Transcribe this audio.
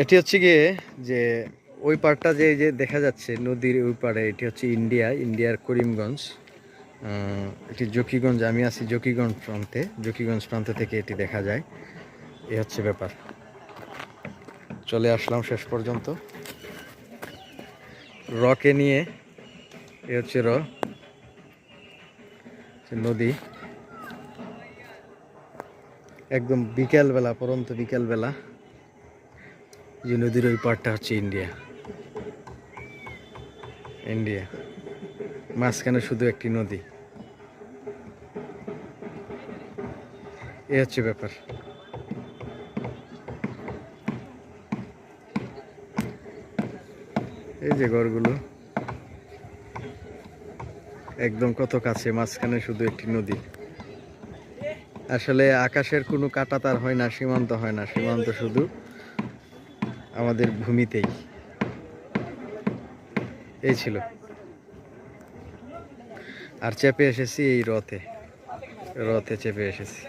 এটি হচ্ছে গিয়ে যে ওই পাড়টা যে যে দেখা যাচ্ছে নদীর ওই পাড়ে, এটি হচ্ছে ইন্ডিয়ার করিমগঞ্জ। এটি জকিগঞ্জ, আমি আছি জকিগঞ্জ প্রান্ত থেকে এটি দেখা যায়। এই হচ্ছে ব্যাপার। চলে আসলাম শেষ পর্যন্ত রকে নিয়ে। এ হচ্ছে নদী। একদম বিকেলবেলা, পরন্ত বিকেলবেলা, যে নদীর ওই পাড়টা হচ্ছে ইন্ডিয়া। মাঝখানে শুধু একটি নদী। এ হচ্ছে ব্যাপার। এই যে ঘরগুলো একদম কত কাছে, মাঝখানে শুধু একটি নদী। আসলে আকাশের কোনো কাঁটাতার হয় না, সীমান্ত হয় না, সীমান্ত শুধু আমাদের ভূমিতেই। এই ছিল। আর চেপে এসেছি এই রথে চেপে এসেছি।